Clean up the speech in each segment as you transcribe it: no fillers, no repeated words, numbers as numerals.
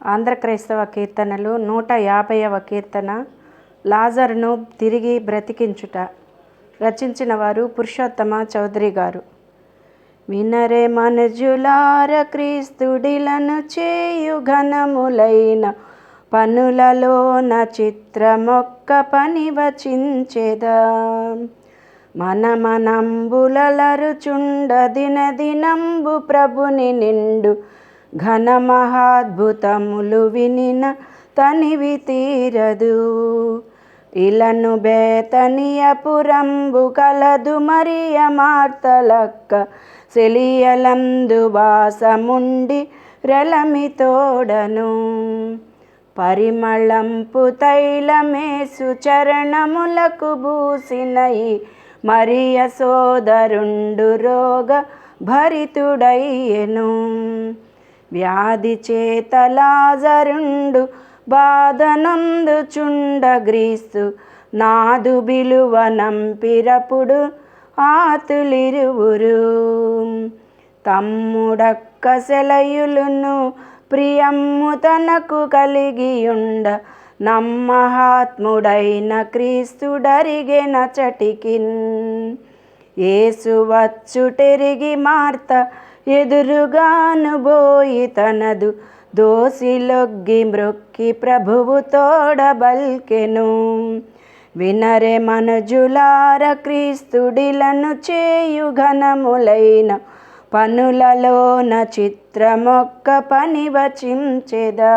ఆంధ్ర క్రైస్తవ కీర్తనలు 150వ కీర్తన. లాజరును తిరిగి బ్రతికించుట. రచించిన వారు పురుషోత్తమ చౌదరి గారు. వినరే మనుజులార, క్రీస్తుడిలను చేయు ఘనములైన పనులలోన చిత్రమొక్క పని వచించెదా. మనమనంబులరుచుండ దినదినంబు ప్రభుని నిండు ఘన మహాద్భుతములు వినిన తనివి తీరదు. ఇలను బేతనియపురంబు కలదు మరియ మార్తలక్క, సెలియలందు వాసముండి రెలమి తోడను. పరిమళంపు తైలమేసు చరణములకు భూసినయి మరియ సోదరుండు రోగ భరితుడయ్యెను. వ్యాధి చేత లాజరుండు బాధనొందుచుండ గ్రీస్తు నాదు బిలువ నంపిరపుడు ఆతులిరువురు. తమ్ముడక్క సెలయులును ప్రియమ్ము తనకు కలిగియుండ నమ్మహాత్ముడైన క్రీస్తుడరిగెన చటికిన్. యేసు వచ్చుటెరిగి మార్త ఎదురుగాను బోయి తనదు దోసిలొగ్గి మ్రొక్కి ప్రభువు తోడబల్కెను. వినరే మనుజులార, క్రీస్తుడిలను చేయు ఘనములైన పనులలోన చిత్రమొక్క పని వచించెదా.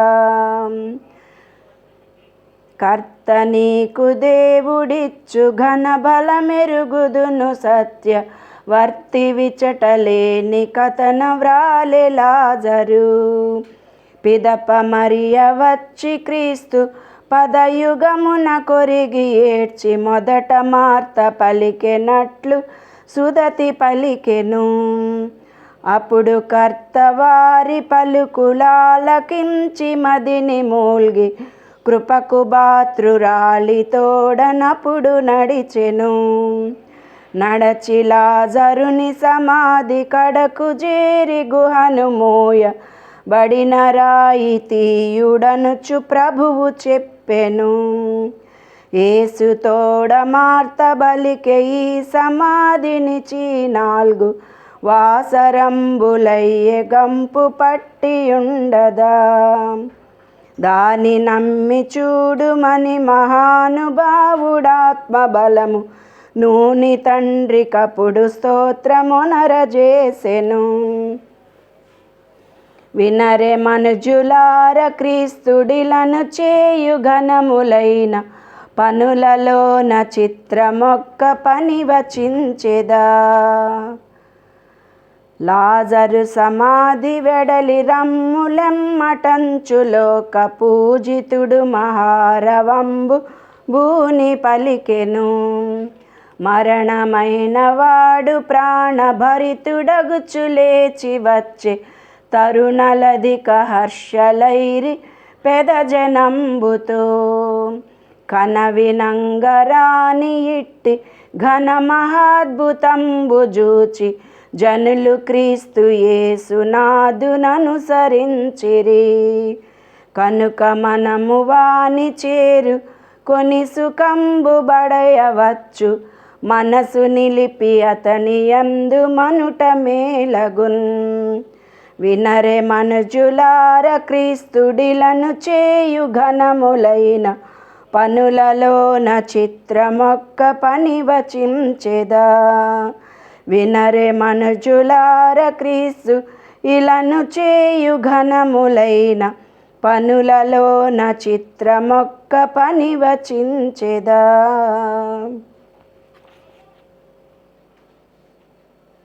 కర్త నీకు దేవుడిచ్చు ఘన బలమెరుగుదును సత్య వర్తి విచటలేని కథన వ్రాలె లాజరు. పిదప మరియ వచ్చి క్రీస్తు పదయుగమున కొరిగి ఏడ్చి మొదట మార్త పలికెనట్లు సుదతి పలికెను. అప్పుడు కర్త వారి పలుకులాలకించి మదిని మూల్గి కృపకు బాతృరాలి తోడనప్పుడు నడిచెను. నడచి లాజరుని సమాధి కడకు చేరి గుహను మోయ బడిన రాయి తీయుడనుచు ప్రభువు చెప్పెను. యేసు తోడ మార్త బలికె ఈ సమాధిని 4 వాసరంబులయ్యె గంపు పట్టియుండదా. దాని నమ్మి చూడుమని మహానుభావుడాత్మ బలము నూని తండ్రి కపుడు స్తోత్రమునరజేసెను. వినరే మనుజులార, క్రీస్తుడిలను చేయు ఘనములైన పనులలోన చిత్రమొక్క పని వచించెదా. లాజరు సమాధి వెడలి రమ్ములెమ్మటంచులోక పూజితుడు మహారవంబు భూని పలికెను. మరణమైన వాడు ప్రాణభరితుడగుచు లేచి వచ్చే తరుణలధిక హర్షలైరి పెదజనంబుతో. కనవినంగరాని ఇట్టి ఘన మహాద్భుతంబు జూచి జనులు క్రీస్తు యేసునాదుననుసరించిరి. కనుక మనము వాని చేరు కొని సుఖంబు బడయవచ్చు, మనసు నిలిపి అతని యందు మనుట మేలగున్. వినరే మనుజులార, క్రీస్తుడిలను చేయు ఘనములైన పనులలోన చిత్రమొక్క పని వచించెదా. వినరే మనుజులార, క్రీస్తు ఇలను చేయు ఘనములైన పనులలోన చిత్రమొక్క పని వచించెదా.